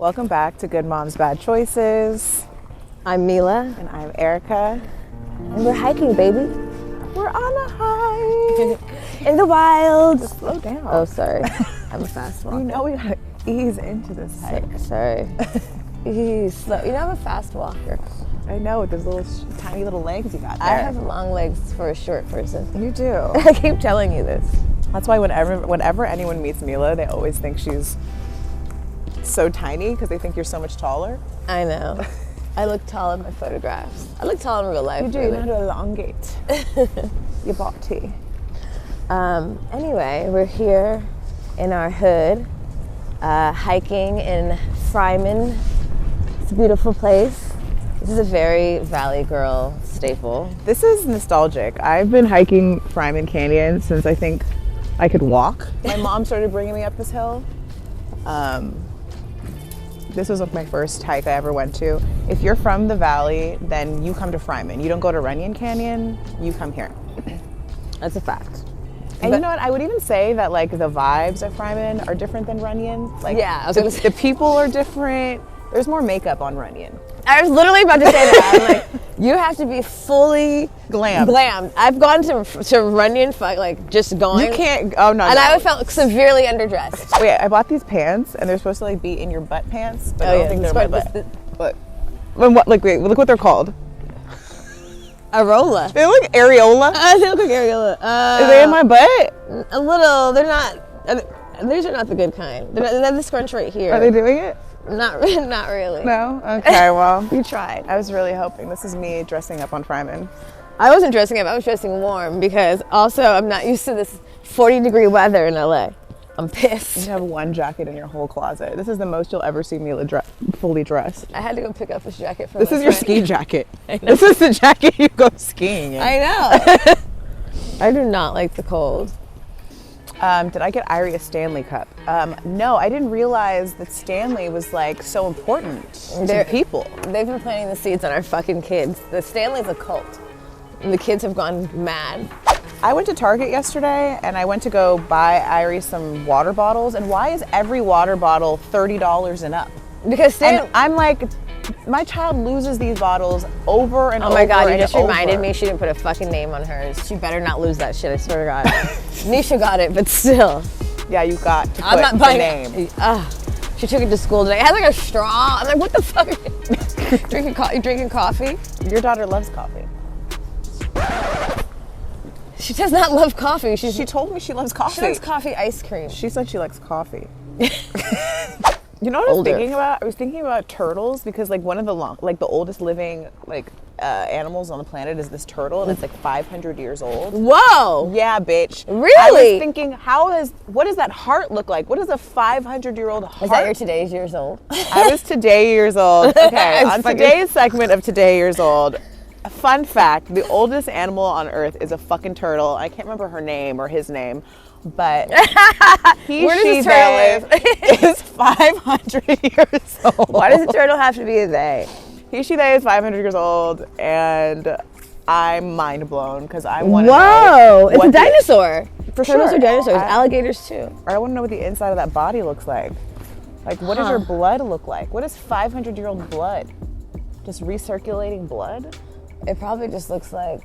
Welcome back to Good Moms, Bad Choices. I'm Mila. And I'm Erica. And we're hiking, baby. We're on a hike. In the wild. Just slow down. Oh, sorry. I'm a fast walker. You know we gotta ease into this hike. Sorry. Ease slow. You know I'm a fast walker. I know, with those little tiny little legs you got there. I have long legs for a short person. You do. I keep telling you this. That's why whenever anyone meets Mila, they always think she's so tiny because they think you're so much taller. I know. I look tall in my photographs. I look tall in real life. You do. Really. You know how to elongate your body. Anyway, we're here in our hood, hiking in Fryman. It's a beautiful place. This is a very Valley Girl staple. This is nostalgic. I've been hiking Fryman Canyon since I think I could walk. My mom started bringing me up this hill. This was my first hike I ever went to. If you're from the valley, then you come to Fryman. You don't go to Runyon Canyon, you come here. That's a fact. And you know what? I would even say that like the vibes of Fryman are different than Runyon. Like, yeah, I was gonna say. The people are different. There's more makeup on Runyon. I was literally about to say that. I'm like, you have to be fully glammed. I've gone to Runyon, like just going. You can't. Oh no. And no. I felt severely underdressed. Wait, I bought these pants, and they're supposed to like be in your butt pants, but I don't think they're my butt. But what? Like, wait, look what they're called. Areola. They look areola. They look like areola. Are they in my butt? A little. They're not. These are not the good kind. They're the scrunch right here. Are they doing it? Not really. No? Okay, well. You tried. I was really hoping. This is me dressing up on Fryman. I wasn't dressing up. I was dressing warm because also I'm not used to this 40-degree weather in LA. I'm pissed. You have one jacket in your whole closet. This is the most you'll ever see me fully dressed. I had to go pick up this jacket from This is your friend. ski jacket. This is the jacket you go skiing in. I know. I do not like the cold. Did I get Irie a Stanley cup? No, I didn't realize that Stanley was like so important to people. They've been planting the seeds on our fucking kids. The Stanley's a cult. And the kids have gone mad. I went to Target yesterday and I went to go buy Irie some water bottles. And why is every water bottle $30 and up? Because I'm like, my child loses these bottles over and over. Oh my God, you just reminded me she didn't put a fucking name on hers. She better not lose that shit, I swear to God. Nisha got it, but still. Yeah, you got to put I'm not buying the name. She took it to school today. It had like a straw. I'm like, what the fuck? You drinking coffee? Your daughter loves coffee. She does not love coffee. She told me she loves coffee. She likes coffee ice cream. She said she likes coffee. You know what I was thinking about? I was thinking about turtles because like one of the the oldest living animals on the planet is this turtle, and it's like 500 years old. Whoa! Yeah, bitch. Really? I was thinking, what does that heart look like? What does a 500-year-old heart? Is that your today's years old? I was today years old. Okay, on today's segment of Today Years Old, a fun fact: the oldest animal on Earth is a fucking turtle. I can't remember her name or his name. But he, Where does she, the turtle they is 500 years old. Why does the turtle have to be a they? He, she, they is 500 years old, and I'm mind blown because I want to know. Whoa! It's a dinosaur. For Turtles sure. are dinosaurs. Alligators too. I want to know what the inside of that body looks like. Like, what does your blood look like? What is 500-year-old blood? Just recirculating blood? It probably just looks like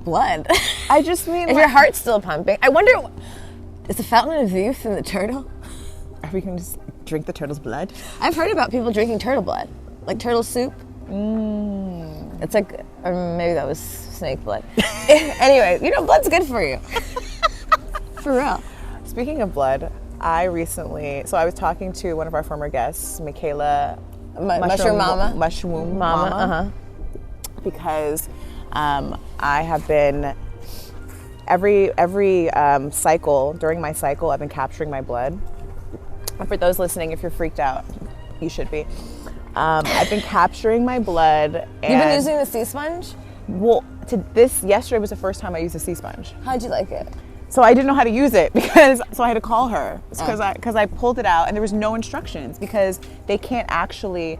blood. I just mean, if your heart's still pumping. I wonder, is the fountain of youth in the turtle? Are we going to just drink the turtle's blood? I've heard about people drinking turtle blood, like turtle soup. It's like, or maybe that was snake blood. Anyway, blood's good for you. For real. Speaking of blood, I was talking to one of our former guests, Michaela, Mushroom Mama. Mushroom Mama. Because I have been every cycle, during my cycle, I've been capturing my blood. And for those listening, if you're freaked out, you should be. I've been capturing my blood. And you've been using the sea sponge? Well, yesterday was the first time I used a sea sponge. How'd you like it? So I didn't know how to use it so I had to call her because I pulled it out and there was no instructions because they can't actually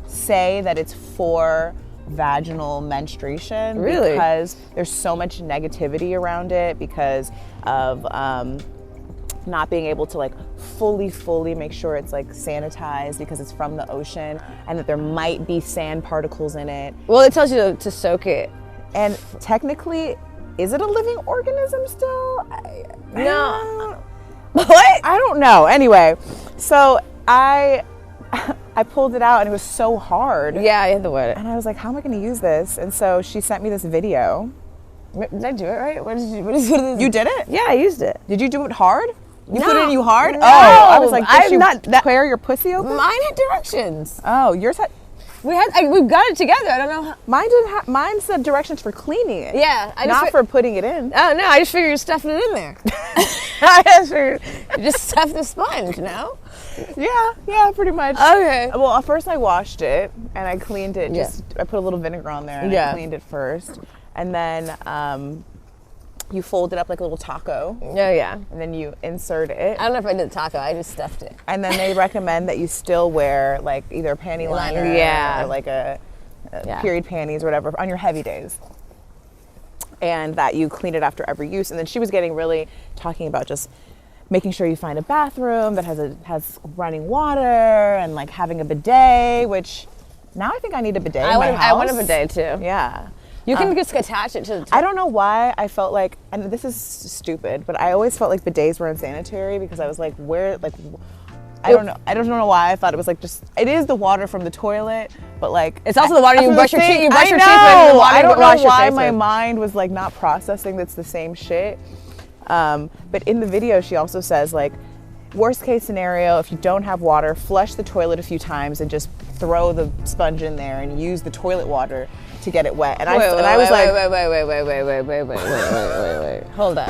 say that it's for vaginal menstruation. Really? Because there's so much negativity around it because of not being able to like fully make sure it's like sanitized because it's from the ocean and that there might be sand particles in it. Well, it tells you to soak it. And technically, is it a living organism still? No. What? I don't know. Anyway, so I pulled it out and it was so hard. Yeah, I had to wet it. And I was like, how am I going to use this? And so she sent me this video. Did I do it right? What is it? You did it? Yeah, I used it. Did you do it hard? You No. put it in you hard? No. Oh, I was like, did I'm you not that- square your pussy open? Mine had directions. Oh, yours had... We've got it together. I don't know how. Mine didn't have... Mine said directions for cleaning it. Yeah. Not for putting it in. Oh, no, I just figured you're stuffing it in there. I just figured you just stuff the sponge, no? Yeah, pretty much. Okay. Well, first I washed it and I cleaned it. Yeah. I put a little vinegar on there and I cleaned it first. And then you fold it up like a little taco. Oh, yeah. And then you insert it. I don't know if I did taco. I just stuffed it. And then they recommend that you still wear like either a panty liner or like a period panties or whatever on your heavy days. And that you clean it after every use. And then she was getting really talking about just making sure you find a bathroom that has running water and like having a bidet, which now I think I need a bidet in my house. I want a bidet too. Yeah. You can just attach it to the I don't know why I felt like, and this is stupid, but I always felt like bidets were unsanitary because I was like, I don't know why I thought it was like just, it is the water from the toilet, but like. It's also the water you brush your teeth. You brush your teeth with. The water I don't know why my my mind was like not processing that's the same shit. But in the video, she also says like, worst case scenario, if you don't have water, flush the toilet a few times and just throw the sponge in there and use the toilet water to get it wet. And I was like, wait. Hold up.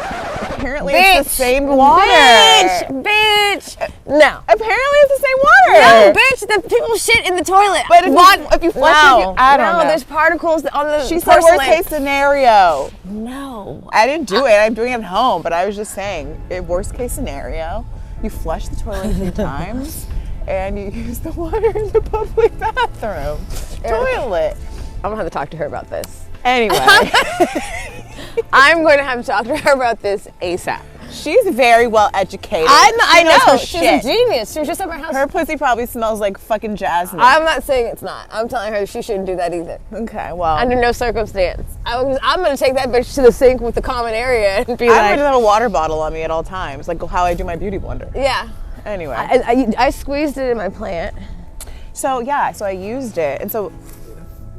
Apparently it's the same water. Bitch. No. Apparently it's the same water. No, bitch. The people shit in the toilet. But if you flush it, I don't know. No, there's particles on the She said worst case scenario. No. I didn't do it. I'm doing it at home. But I was just saying, worst case scenario, you flush the toilet a few times and you use the water in the public bathroom. Toilet. I'm gonna have to talk to her about this. Anyway. I'm going to have to talk to her about this ASAP. She's very well educated. I know. Her She's shit. a genius. She was just at my house. Her pussy probably smells like fucking jasmine. I'm not saying it's not. I'm telling her she shouldn't do that either. Okay, well. Under no circumstance. I'm going to take that bitch to the sink with the common area and be I like. would have a water bottle on me at all times, like how I do my beauty blender. Yeah. Anyway. I squeezed it in my plant. So I used it. And so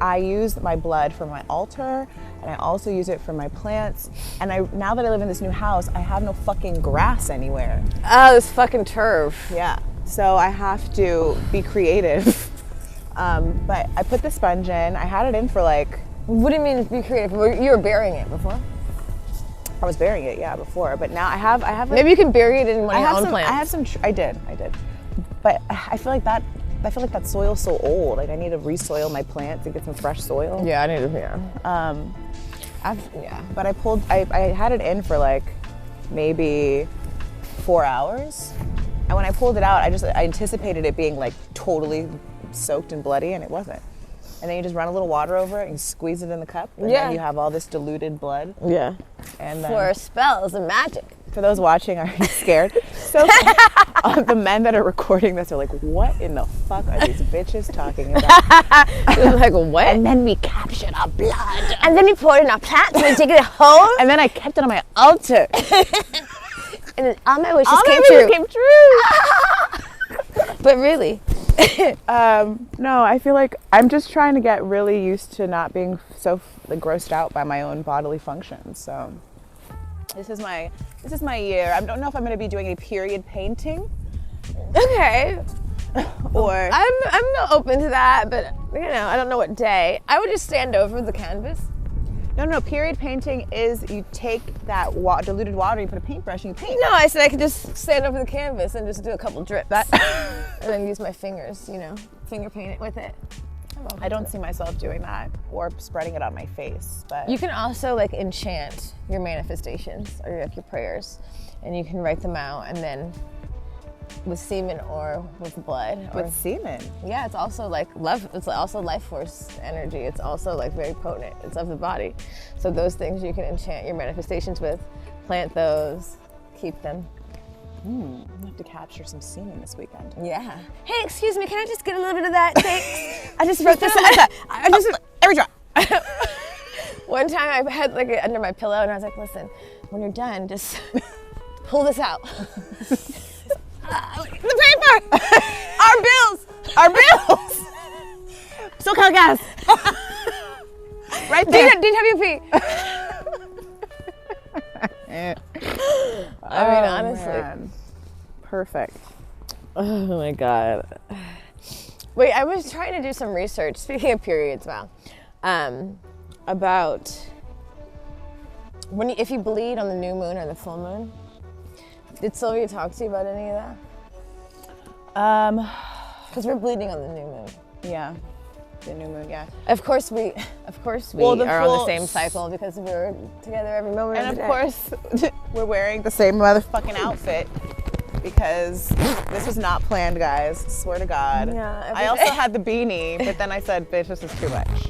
I used my blood for my altar, and I also use it for my plants. And now that I live in this new house, I have no fucking grass anywhere. Oh, this fucking turf. Yeah. So I have to be creative. But I put the sponge in. I had it in for like. What do you mean be creative? You were burying it before? I was burying it, yeah, before. But now I have. Like, maybe you can bury it in one of your own plants. I have some. I did. But I feel like that soil's so old. Like I need to re-soil my plants and get some fresh soil. Yeah, I need to. Yeah. But I had it in for like maybe 4 hours, and when I pulled it out, I anticipated it being like totally soaked and bloody, and it wasn't. And then you just run a little water over it and you squeeze it in the cup, and then you have all this diluted blood. Yeah. And for spells and magic. For those watching, are you scared? So the men that are recording this are like, what in the fuck are these bitches talking about? They're like, what? And then we captured our blood. And then we poured it in our plants and we take it home. And then I kept it on my altar. And then all my wishes came true. But really. No, I feel like I'm just trying to get really used to not being so grossed out by my own bodily functions. So this is my year. I don't know if I'm going to be doing any period painting. Okay. Or I'm not open to that, but I don't know what day. I would just stand over the canvas. No. Period painting is you take that diluted water, you put a paintbrush, and you paint. No, I said I could just stand over the canvas and just do a couple drips, and then use my fingers, finger paint it with it. I don't see myself doing that or spreading it on my face. But you can also enchant your manifestations or your prayers, and you can write them out, and then with semen or with blood. With semen? Yeah, it's also love. It's also life force energy. It's also very potent. It's of the body. So those things you can enchant your manifestations with, plant those, keep them. I'm gonna have to capture some semen this weekend. Yeah. Hey, excuse me, can I just get a little bit of that? Thanks. I just wrote this. Every drop. One time I had like it under my pillow and I was like, listen, when you're done, just pull this out. The paper! Our bills! SoCal gas! Right there. DWP. I mean, honestly. Man. Perfect. Oh my God. Wait, I was trying to do some research, speaking of periods, about if you bleed on the new moon or the full moon. Did Sylvia talk to you about any of that? Because we're bleeding on the new moon. Yeah. The new moon, yeah. Of course we are on the same cycle because we're together every moment of the day. And of course, we're wearing the same motherfucking outfit because this was not planned, guys. Swear to God. Yeah, I also had the beanie, but then I said, bitch, this is too much.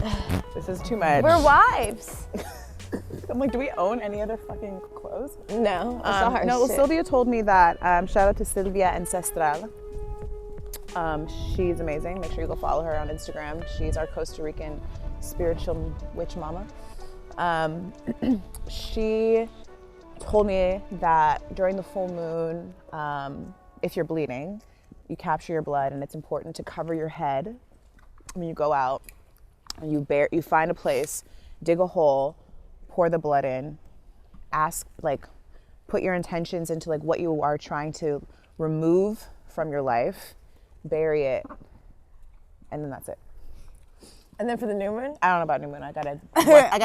This is too much. We're wives. I'm like, do we own any other fucking clothes? No, I saw her no, shit. Sylvia told me that, shout out to Sylvia Ancestral. She's amazing. Make sure you go follow her on Instagram. She's our Costa Rican spiritual witch mama. She told me that during the full moon, if you're bleeding, you capture your blood, and it's important to cover your head when you go out. And you find a place, dig a hole, pour the blood in, put your intentions into like what you are trying to remove from your life, bury it, and then that's it. And then for the new moon? I don't know about new moon. I gotta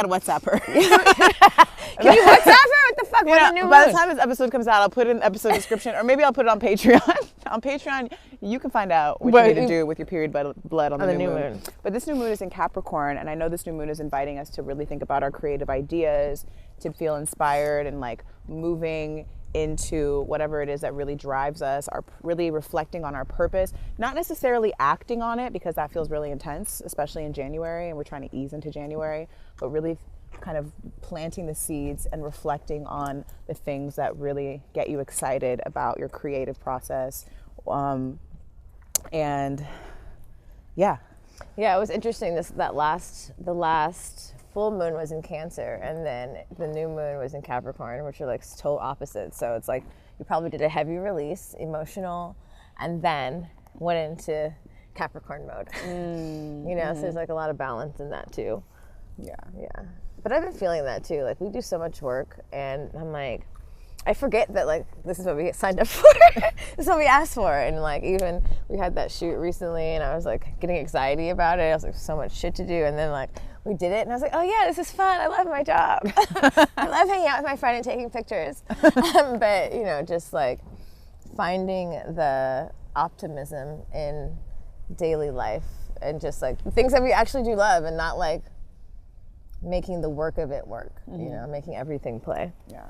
WhatsApp her. Can you WhatsApp her? What the fuck? What's the new moon? By the time this episode comes out, I'll put it in the episode description, or maybe I'll put it on Patreon. On Patreon, you can find out what you need to do with your period blood on the new moon. But this new moon is in Capricorn, and I know this new moon is inviting us to really think about our creative ideas, to feel inspired and like moving into whatever it is that really drives us, really reflecting on our purpose, not necessarily acting on it because that feels really intense, especially in January, and we're trying to ease into January, but really kind of planting the seeds and reflecting on the things that really get you excited about your creative process. And yeah. Yeah, it was interesting. The last full moon was in Cancer, and then the new moon was in Capricorn, which are like total opposites. So it's like you probably did a heavy release, emotional, and then went into Capricorn mode. So there's like a lot of balance in that too. Yeah. But I've been feeling that too. Like we do so much work, and I'm like, I forget that like this is what we signed up for. This is what we asked for. And like even we had that shoot recently, and I was like getting anxiety about it. I was like, so much shit to do, and then like we did it, and I was like, oh yeah, this is fun. I love my job. I love hanging out with my friend and taking pictures. But just like finding the optimism in daily life and just like things that we actually do love, and not like making the work of it work. Making everything play. Yeah.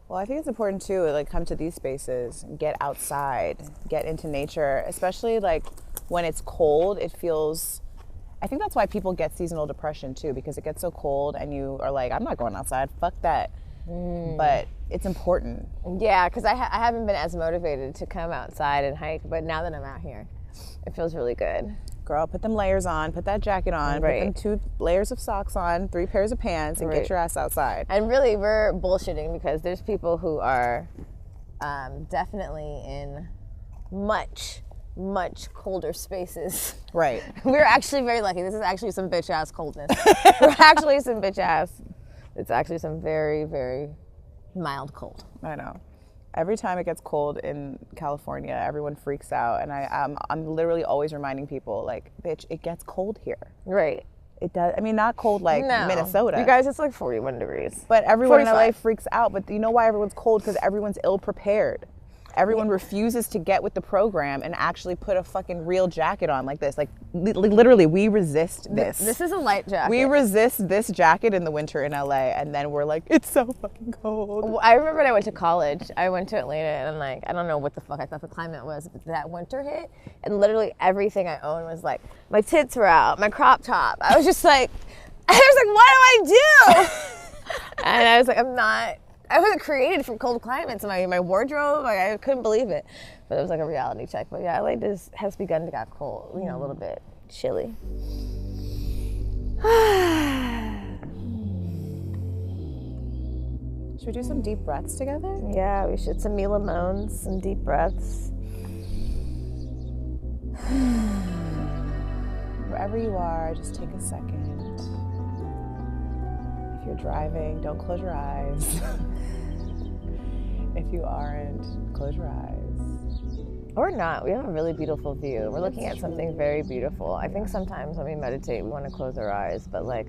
Well, I think it's important too, like come to these spaces, get outside, get into nature, especially like when it's cold. I think that's why people get seasonal depression too, because it gets so cold and you are like, I'm not going outside, fuck that. But it's important. Yeah, because I haven't been as motivated to come outside and hike, but now that I'm out here, it feels really good. Girl, put them layers on, put that jacket on, put them 2 layers of socks on, 3 pairs of pants, and get your ass outside. And really, we're bullshitting because there's people who are definitely in much colder spaces. Right. We're actually very lucky. This is actually some bitch ass coldness. We're actually some bitch ass. It's actually some very, very mild cold. I know. Every time it gets cold in California, everyone freaks out, and I'm literally always reminding people, like, bitch, it gets cold here. Right. It does. I mean, not cold like Minnesota. You guys, it's like 41 degrees. But everyone 45. in LA freaks out. But you know why everyone's cold? Because everyone's ill prepared. Everyone refuses to get with the program and actually put a fucking real jacket on like this. Like literally, we resist this. This is a light jacket. We resist this jacket in the winter in LA, and then we're like, it's so fucking cold. Well, I remember when I went to college. I went to Atlanta, and I'm like, I don't know what the fuck I thought the climate was, but that winter hit, and literally everything I owned was like, my tits were out, my crop top. I was just like, what do I do? And I was like, I'm not wasn't created for cold climates. My wardrobe, like, I couldn't believe it. But it was like a reality check. But yeah, LA has begun to get cold, you know, a little bit chilly. Should we do some deep breaths together? Yeah, we should. Some Mila moans, some deep breaths. Wherever you are, just take a second. If you're driving, don't close your eyes. If you aren't, close your eyes. Or not. We have a really beautiful view. We're looking at something very beautiful. I think sometimes when we meditate, we want to close our eyes, but like,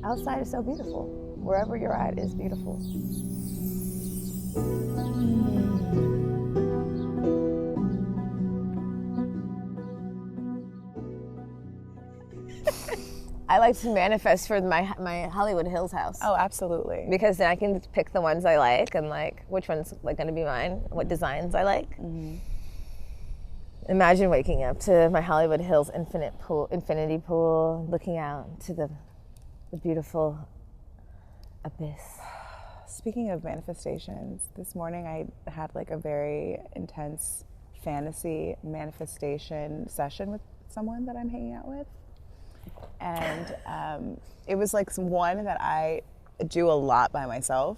outside is so beautiful. Wherever you're at is beautiful. I like to manifest for my Hollywood Hills house. Oh, absolutely. Because then I can pick the ones I like and like which one's like going to be mine, what designs I like. Mm-hmm. Imagine waking up to my Hollywood Hills infinity pool, looking out to the beautiful abyss. Speaking of manifestations, this morning I had like a very intense fantasy manifestation session with someone that I'm hanging out with. And it was like one that I do a lot by myself.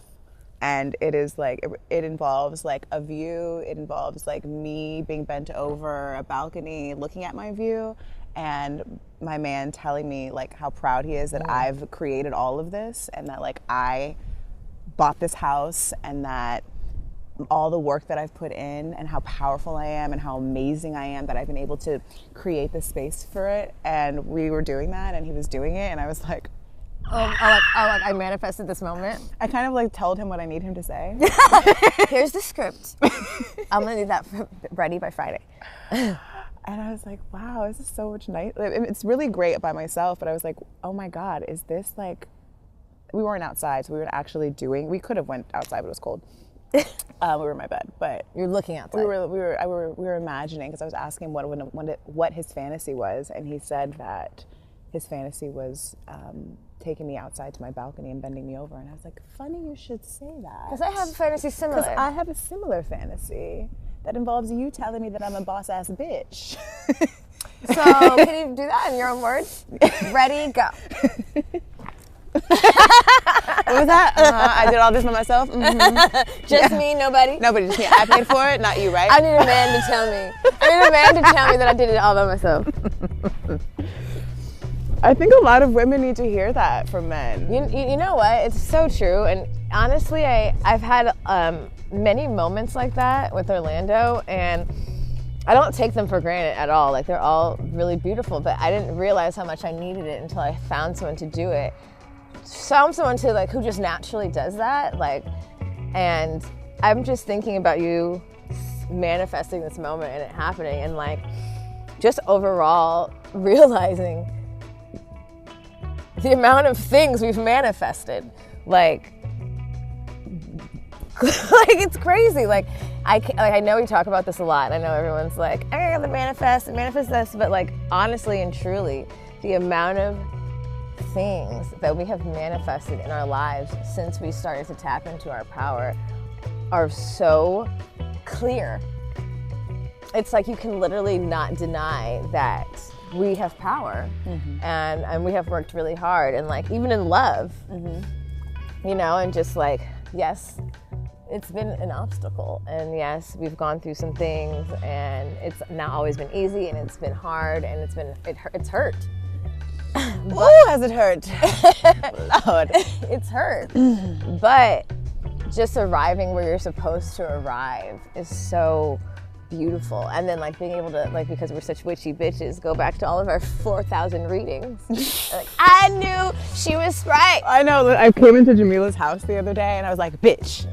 And it is like, it involves like a view, it involves like me being bent over a balcony, looking at my view, and my man telling me like how proud he is that I've created all of this, and that like I bought this house, and that all the work that I've put in, and how powerful I am and how amazing I am that I've been able to create the space for it. And we were doing that and he was doing it, and I was like, I manifested this moment. I kind of like told him what I need him to say. Here's the script. I'm gonna need that ready by Friday. And I was like, wow, this is so much nice. It's really great by myself, but I was like, oh my God, is this like, we weren't outside, so we could have went outside, but it was cold. We were in my bed, but you're looking outside. We were imagining, because I was asking him what his fantasy was, and he said that his fantasy was taking me outside to my balcony and bending me over, and I was like, funny you should say that. Because I have a fantasy similar. Because I have a similar fantasy that involves you telling me that I'm a boss ass bitch. So can you do that in your own words? Ready, go. What was that? I did all this by myself. Mm-hmm. Just me, nobody. Nobody, just me. I paid for it, not you, right? I need a man to tell me. I need a man to tell me that I did it all by myself. I think a lot of women need to hear that from men. You know what? It's so true. And honestly, I've had many moments like that with Orlando, and I don't take them for granted at all. Like, they're all really beautiful, but I didn't realize how much I needed it until I found someone to do it. Found someone to like who just naturally does that, like, and I'm just thinking about you manifesting this moment and it happening, and like just overall realizing the amount of things we've manifested, like it's crazy. Like I know we talk about this a lot, and I know everyone's like, I gotta manifest this, but like honestly and truly, the amount of things that we have manifested in our lives since we started to tap into our power are so clear. It's like you can literally not deny that we have power, and we have worked really hard, and like even in love, you know, and just like, yes, it's been an obstacle, and yes, we've gone through some things, and it's not always been easy, and it's been hard, and it's hurt. Ooh, has it hurt? Lord. It's hurt. But just arriving where you're supposed to arrive is so beautiful. And then like being able to, like, because we're such witchy bitches, go back to all of our 4,000 readings. Like, I knew she was right. I know. I came into Jamila's house the other day and I was like, bitch.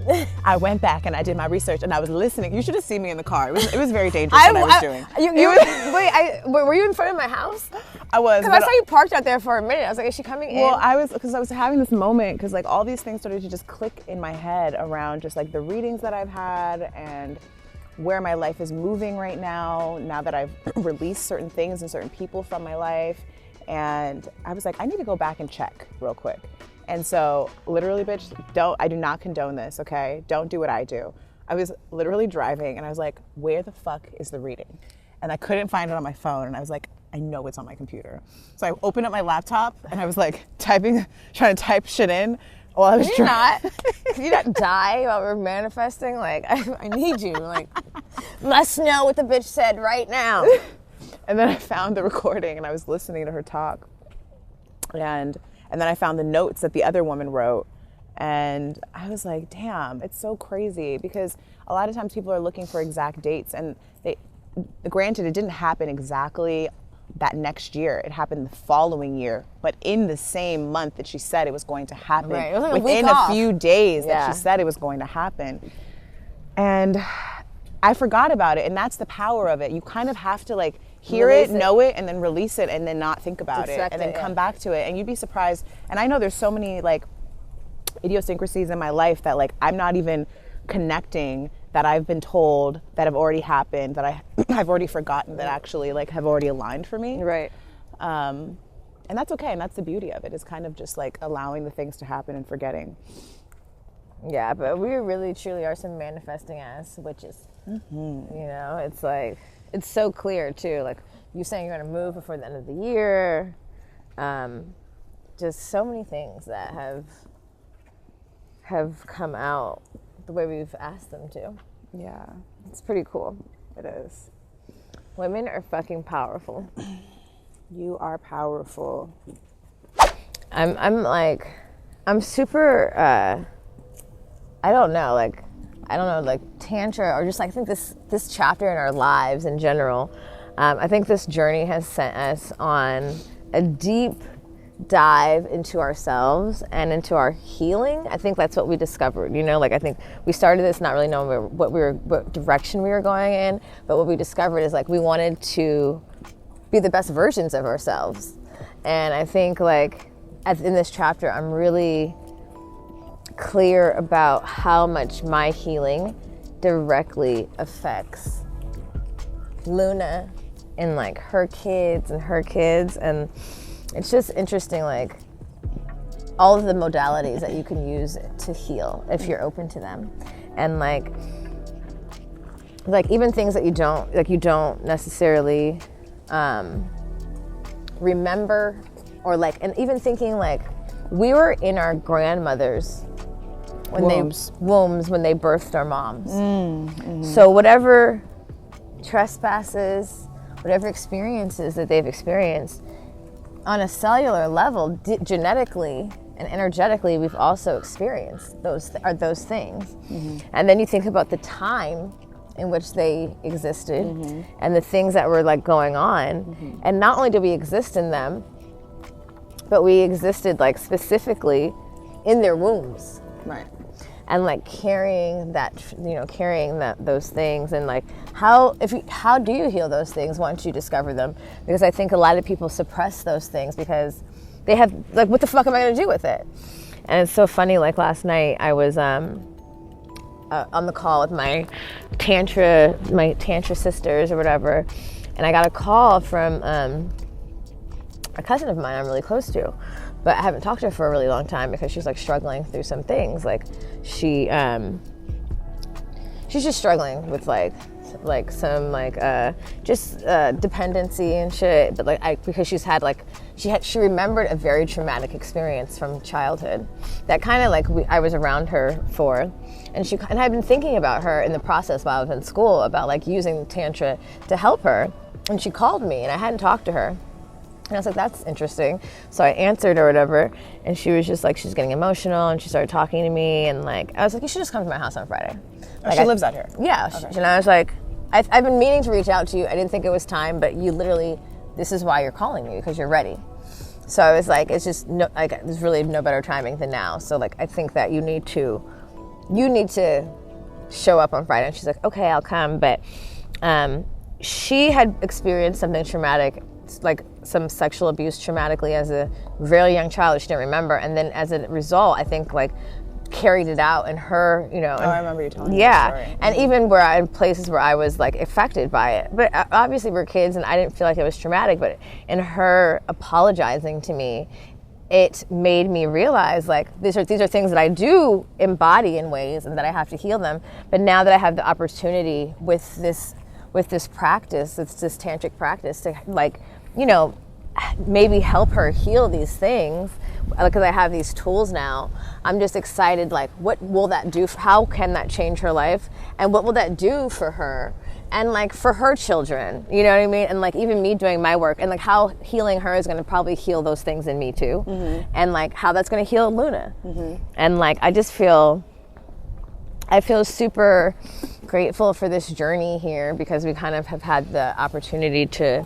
I went back and I did my research and I was listening. You should have seen me in the car. It was very dangerous what I was doing. Were you in front of my house? I was. Because I saw you parked out there for a minute. I was like, is she coming in? Well, because I was having this moment, because like all these things started to just click in my head around just like the readings that I've had and where my life is moving right now that I've released certain things and certain people from my life. And I was like, I need to go back and check real quick. And so literally, bitch, I do not condone this, okay? Don't do what I do. I was literally driving and I was like, where the fuck is the reading? And I couldn't find it on my phone. And I was like, I know it's on my computer. So I opened up my laptop and I was like trying to type shit in while I was driving. Can you not die while we're manifesting? Like, I need you. Like, must know what the bitch said right now. And then I found the recording and I was listening to her talk. And then I found the notes that the other woman wrote. And I was like, damn, it's so crazy, because a lot of times people are looking for exact dates, and granted, it didn't happen exactly that next year. It happened the following year, but in the same month that she said it was going to happen, right. It was like within a few days that she said it was going to happen. And I forgot about it, and that's the power of it. You kind of have to like hear it, know it, and then release it, and then not think about it, and then come back to it. And you'd be surprised. And I know there's so many like idiosyncrasies in my life that like I'm not even connecting, that I've been told, that have already happened, that I've already forgotten, that actually like have already aligned for me. Right. And that's okay, and that's the beauty of it, is kind of just like allowing the things to happen and forgetting. Yeah, but we really truly are some manifesting ass witches. Mm-hmm. You know, it's like, it's so clear too. Like you saying you're gonna move before the end of the year. Just so many things that have come out the way we've asked them to. Yeah. It's pretty cool. It is. Women are fucking powerful. You are powerful. I'm super, I don't know, like Tantra, or just like, I think this chapter in our lives in general, I think this journey has sent us on a deep dive into ourselves and into our healing. I think that's what we discovered, you know, like I think we started this not really knowing what direction we were going in, but what we discovered is like we wanted to be the best versions of ourselves. And I think like in this chapter, I'm really clear about how much my healing directly affects Luna and like her kids, and it's just interesting, like all of the modalities that you can use to heal if you're open to them. And like even things that you don't necessarily remember, or like, and even thinking like we were in our grandmothers wombs when they birthed our moms. Mm-hmm. So whatever trespasses, whatever experiences that they've experienced on a cellular level, genetically and energetically, we've also experienced those things. Mm-hmm. And then you think about the time in which they existed, mm-hmm. and the things that were like going on. Mm-hmm. And not only did we exist in them, but we existed like specifically in their wombs. Right. And like carrying those things, and like how do you heal those things once you discover them? Because I think a lot of people suppress those things because they have like, what the fuck am I gonna do with it? And it's so funny, like last night I was on the call with my tantra sisters or whatever, and I got a call from a cousin of mine I'm really close to, but I haven't talked to her for a really long time because she's like struggling through some things. Like she's just struggling with like some dependency and shit. But because she remembered a very traumatic experience from childhood that kind of like I was around her for, and I've been thinking about her in the process while I was in school about like using Tantra to help her. And she called me, and I hadn't talked to her. And I was like, that's interesting. So I answered or whatever, and she was just like, she's getting emotional, and she started talking to me, and like, I was like, you should just come to my house on Friday. Like, she lives out here? Yeah. Okay. And I was like, I've been meaning to reach out to you. I didn't think it was time, but you literally, this is why you're calling me, because you're ready. So I was like, it's just, there's really no better timing than now. So like, I think that you need to show up on Friday. And she's like, okay, I'll come. But she had experienced something traumatic, like some sexual abuse traumatically as a very young child that she didn't remember, and then as a result, I think like carried it out in her, you know. I remember you telling me that story. And even in places where I was like affected by it, but obviously we're kids, and I didn't feel like it was traumatic. But in her apologizing to me, it made me realize like these are things that I do embody in ways and that I have to heal them. But now that I have the opportunity with this practice, this tantric practice, to like, you know, maybe help her heal these things, because I have these tools now, I'm just excited, like, what will that do? How can that change her life? And what will that do for her? And like for her children, you know what I mean? And like even me doing my work, and like how healing her is going to probably heal those things in me too. Mm-hmm. And like how that's going to heal Luna. Mm-hmm. And like I feel super grateful for this journey here, because we kind of have had the opportunity to,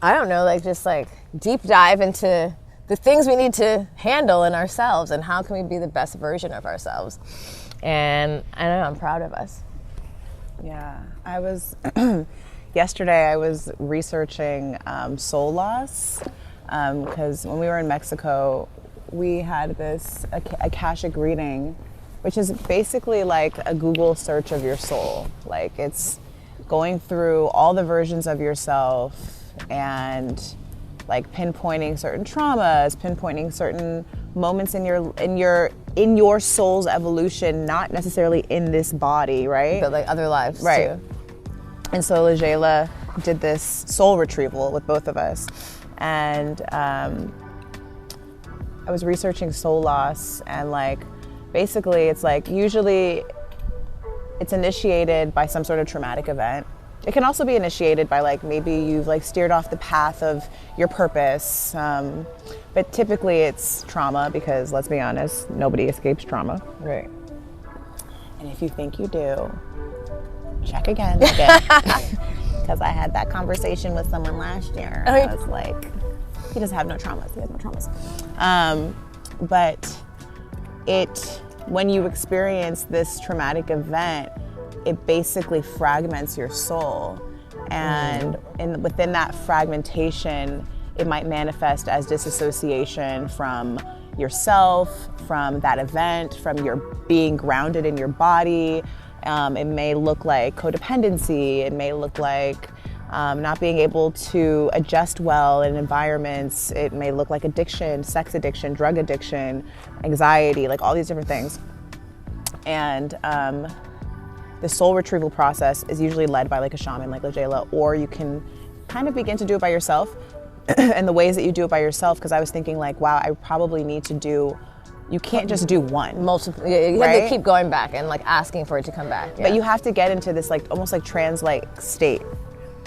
I don't know, like just like deep dive into the things we need to handle in ourselves and how can we be the best version of ourselves. And I don't know, I'm proud of us. Yeah, I was, yesterday I was researching soul loss, because when we were in Mexico, we had this Akashic reading, which is basically like a Google search of your soul. Like it's going through all the versions of yourself and like pinpointing certain traumas, pinpointing certain moments in your soul's evolution, not necessarily in this body, right? But like other lives, right? Too. And so Lajayla did this soul retrieval with both of us, and I was researching soul loss, and like basically it's like usually it's initiated by some sort of traumatic event. It can also be initiated by like maybe you've like steered off the path of your purpose, but typically it's trauma, because let's be honest, nobody escapes trauma. Right. And if you think you do, check again. Because I had that conversation with someone last year. I was like, he doesn't have no traumas. He has no traumas. But when you experience this traumatic event, it basically fragments your soul. And within that fragmentation, it might manifest as disassociation from yourself, from that event, from your being grounded in your body. It may look like codependency. It may look like not being able to adjust well in environments. It may look like addiction, sex addiction, drug addiction, anxiety, like all these different things. And the soul retrieval process is usually led by like a shaman like Lajayla, or you can kind of begin to do it by yourself. And the ways that you do it by yourself, because I was thinking like, wow, I probably need to do, you can't just do one. Multiple, you right? have to keep going back and like asking for it to come back. Yeah. But you have to get into this like almost like trance-like state,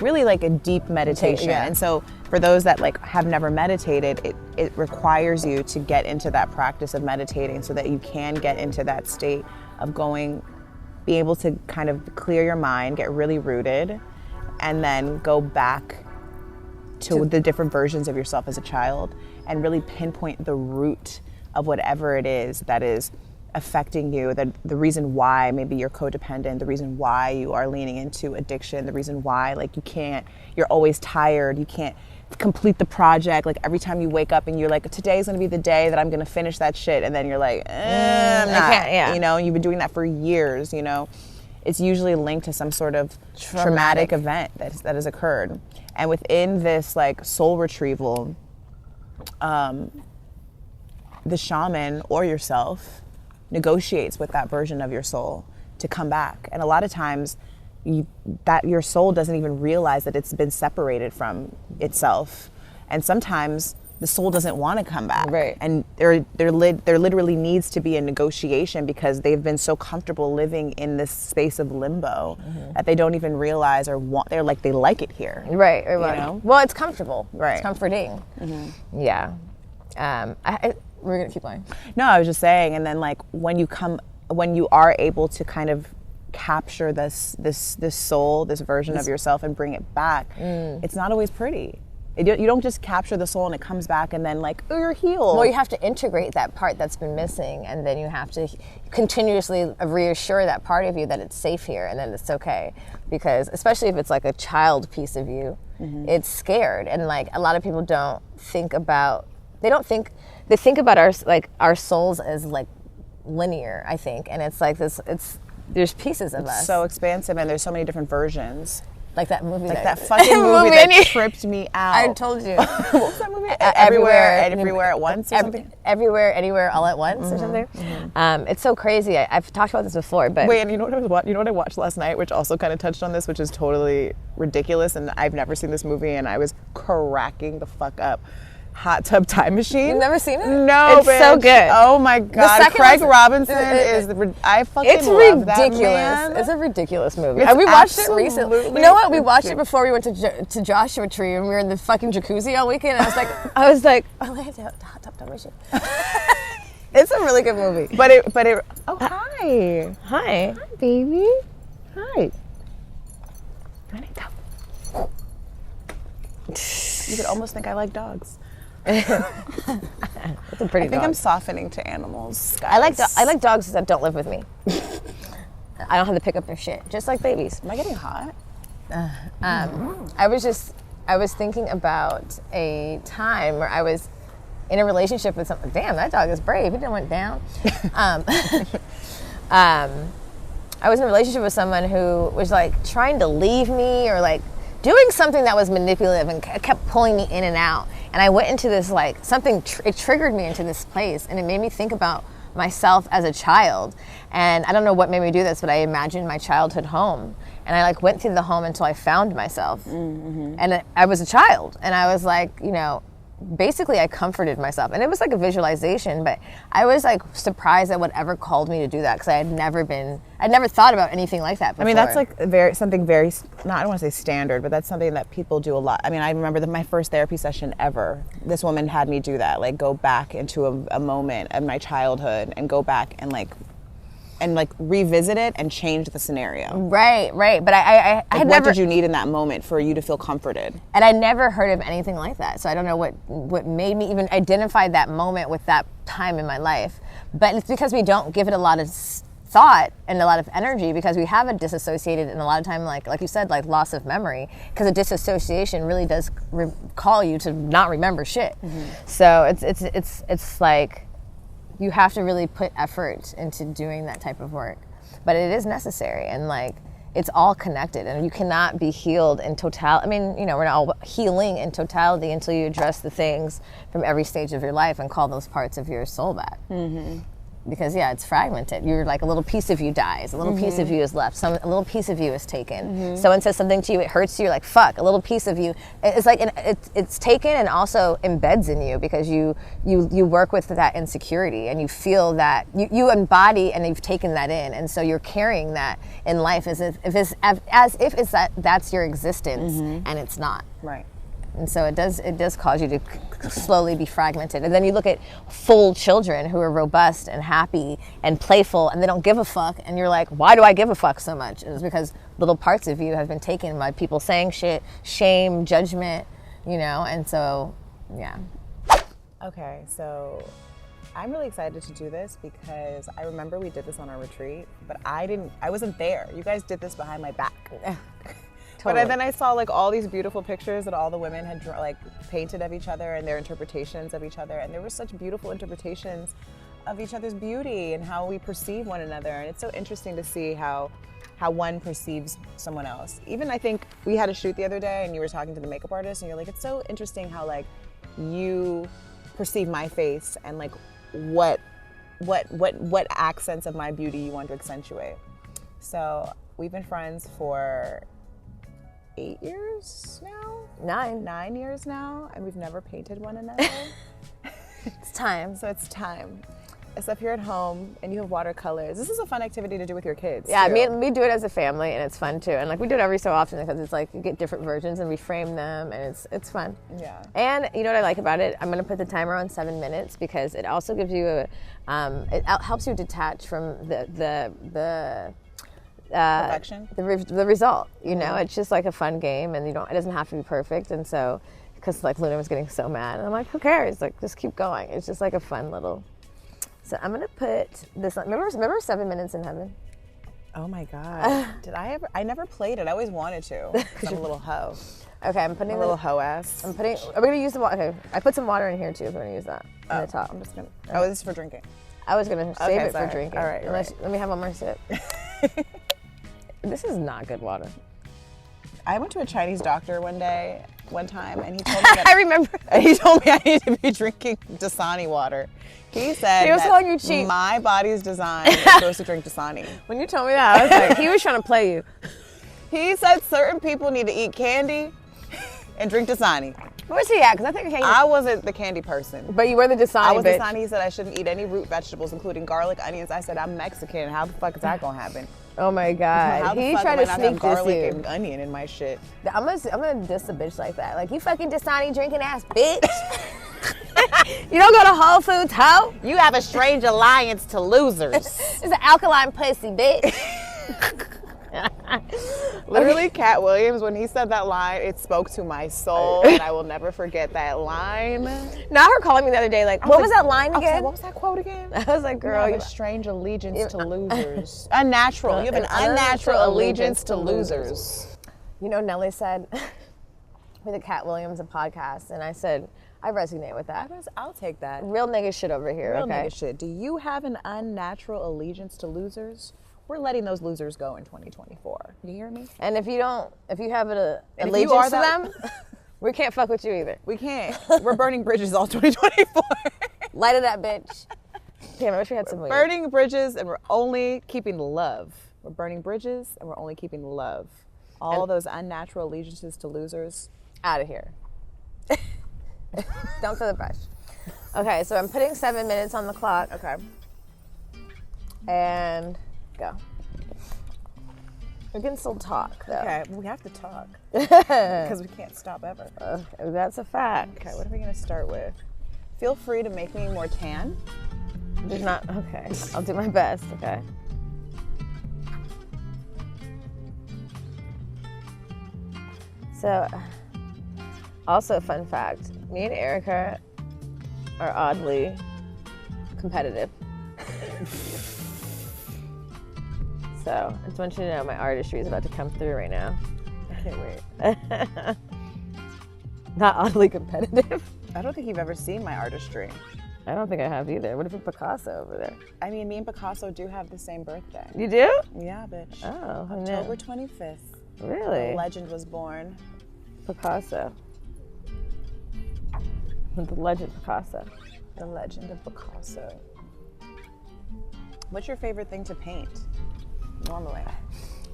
really like a deep meditation. Yeah. And so for those that like have never meditated, it requires you to get into that practice of meditating so that you can get into that state of be able to kind of clear your mind, get really rooted, and then go back to the different versions of yourself as a child and really pinpoint the root of whatever it is that is affecting you, the reason why maybe you're codependent, the reason why you are leaning into addiction, the reason why like you're always tired, you can't complete the project, like every time you wake up and you're like, today's gonna be the day that I'm gonna finish that shit, and then you're like, I'm not, I can't, yeah. You know, you've been doing that for years, you know. It's usually linked to some sort of traumatic event that has occurred. And within this like soul retrieval, the shaman or yourself negotiates with that version of your soul to come back. And a lot of times your soul doesn't even realize that it's been separated from itself. And sometimes the soul doesn't want to come back. Right. And there literally needs to be a negotiation, because they've been so comfortable living in this space of limbo that they don't even realize or want, they like it here. Right. You know? Well, it's comfortable. Right. It's comforting. Mm-hmm. Yeah. We're going to keep going. No, I was just saying, and then like when you are able to kind of capture this soul, this version of yourself and bring it back, it's not always pretty. You don't just capture the soul and it comes back and then like, oh, you're healed. Well, you have to integrate that part that's been missing, and then you have to continuously reassure that part of you that it's safe here and that it's okay. Because especially if it's like a child piece of you, it's scared. And like a lot of people don't think about, they think about our souls as like linear, I think. And it's like this, there's pieces of us. So expansive, and there's so many different versions. Like that movie. Like that fucking movie that tripped me out. I told you. What was that movie? Everywhere at once or something? Everywhere, anywhere, all at once or something. It's so crazy. I've talked about this before, but... Wait, and you know what I watched last night, which also kind of touched on this, which is totally ridiculous, and I've never seen this movie, and I was cracking the fuck up. Hot Tub Time Machine. You've never seen it? No, it's bitch. So good. Oh my god, Craig Robinson is. I fucking it's love ridiculous. That man. It's a ridiculous movie. It's And we watched it recently. You know what? We watched ridiculous. it before we went to Joshua Tree, and we were in the fucking jacuzzi all weekend. And I was like, oh, I have the Hot Tub Time Machine. It's a really good movie. But it. Oh hi. Hi, baby. Hi. You could almost think I like dogs. It's a pretty I think dog. I'm softening to animals. Guys. I like dogs that don't live with me. I don't have to pick up their shit, just like babies. Am I getting hot? I was thinking about a time where I was in a relationship with someone. Damn, that dog is brave. He didn't went down. I was in a relationship with someone who was like trying to leave me or like doing something that was manipulative and kept pulling me in and out. And I went into this like something. It triggered me into this place, and it made me think about myself as a child. And I don't know what made me do this, but I imagined my childhood home. And I like went through the home until I found myself. Mm-hmm. And I was a child, and I was like, you know, basically I comforted myself. And it was like a visualization, but I was like surprised at whatever called me to do that, because I'd never thought about anything like that before. I mean, that's like something very, I don't want to say standard, but that's something that people do a lot. I mean, I remember my first therapy session ever, this woman had me do that, like go back into a moment of my childhood and go back and revisit it and change the scenario. Right. But I had what never... did you need in that moment for you to feel comforted? And I never heard of anything like that. So I don't know what made me even identify that moment with that time in my life. But it's because we don't give it a lot of thought and a lot of energy, because we have a disassociated, and a lot of time, like you said, like loss of memory, because a disassociation really does call you to not remember shit. Mm-hmm. So it's like, you have to really put effort into doing that type of work. But it is necessary, and like, it's all connected, and you cannot be healed in totality. I mean, you know, we're not all healing in totality until you address the things from every stage of your life and call those parts of your soul back. Mm-hmm. Because it's fragmented. You're like, a little piece of you dies, a little piece of you is left, a little piece of you is taken. Mm-hmm. Someone says something to you, it hurts you, you're like, fuck, a little piece of you. It's like, it's taken and also embeds in you, because you work with that insecurity, and you feel that, you embody, and you've taken that in, and so you're carrying that in life as if that's your existence, and it's not. Right. And so it does cause you to slowly be fragmented. And then you look at full children who are robust and happy and playful, and they don't give a fuck. And you're like, why do I give a fuck so much? And it's because little parts of you have been taken by people saying shit, shame, judgment, you know. And so, yeah. Okay, so I'm really excited to do this, because I remember we did this on our retreat, but I wasn't there. You guys did this behind my back. Totally. But then I saw like all these beautiful pictures that all the women had painted of each other, and their interpretations of each other, and there were such beautiful interpretations of each other's beauty and how we perceive one another. And it's so interesting to see how one perceives someone else. Even I think we had a shoot the other day, and you were talking to the makeup artist, and you're like, it's so interesting how like you perceive my face, and like what accents of my beauty you want to accentuate. So we've been friends for 8 years now? 9 years now, and we've never painted one another. It's time. So it's time. It's up here at home, and you have watercolors. This is a fun activity to do with your kids. Yeah, too. we do it as a family, and it's fun too. And like, we do it every so often, because it's like you get different versions and we frame them, and it's fun. Yeah. And you know what I like about it? I'm gonna put the timer on 7 minutes, because it also gives you it helps you detach from the perfection? The result, you know. It's just like a fun game, and it doesn't have to be perfect. And so, because like Luna was getting so mad, and I'm like, who cares? Like, just keep going. It's just like a fun little. So I'm gonna put this. Remember 7 Minutes in Heaven? Oh my God! Did I ever? I never played it. I always wanted to. 'Cause I'm a little hoe. Okay, I'm putting a little hoe ass. Are we gonna use the water? Okay, I put some water in here too. If we're gonna use that on the top. I'm just gonna. Oh, this is for drinking. I was gonna save it sorry. for drinking. All right, Let me have one more sip. This is not good water. I went to a Chinese doctor one time, and he told me that I remember. he told me I need to be drinking Dasani water. He said He was that calling you cheap. my body's designed is supposed to drink Dasani. When you told me that, I was like, he was trying to play you. He said certain people need to eat candy and drink Dasani. Where's he at? Because I think I wasn't the candy person. But you were the Dasani I was bitch. Dasani. He said I shouldn't eat any root vegetables, including garlic, onions. I said, I'm Mexican. How the fuck is that gonna happen? Oh my God. How the He fuck tried am to I not sneak have garlic diss you. and onion in my shit? I'm gonna diss a bitch like that. Like, you fucking Dasani drinking ass bitch. You don't go to Whole Foods, hoe? You have a strange alliance to losers. It's an alkaline pussy, bitch. Literally, Cat Williams, when he said that line, it spoke to my soul, and I will never forget that line. Not her calling me the other day, like, what was that line I was like, again? what was that quote again? I was like, girl, You you have a strange allegiance to losers. Unnatural. You have an unnatural allegiance to losers. You know, Nelly said with the Cat Williams a podcast, and I said, I resonate with that. I'll take that. Real nigga shit over here, Real okay? nigga shit. Do you have an unnatural allegiance to losers? We're letting those losers go in 2024. You hear me? And if you have an And if allegiance you are to them, we can't fuck with you either. We can't. We're burning bridges all 2024. Light of that bitch. Damn, I wish we had some weed. Burning bridges, and we're only keeping love. We're burning bridges, and we're only keeping love. All those unnatural allegiances to losers. Out of here. Don't throw the brush. Okay, so I'm putting 7 minutes on the clock. Okay. And go. We can still talk, though. Okay, we have to talk. Because we can't stop ever. That's a fact. Okay, what are we going to start with? Feel free to make me more tan. There's not, okay. I'll do my best, okay. So, also fun fact, me and Erica are oddly competitive. So, I just want you to know my artistry is about to come through right now. I can't wait. Not oddly competitive. I don't think you've ever seen my artistry. I don't think I have either. What if it's Picasso over there? I mean, me and Picasso do have the same birthday. You do? Yeah, bitch. Oh, I October know. 25th. Really? The legend was born. Picasso. The legend Picasso. The legend of Picasso. What's your favorite thing to paint, normally?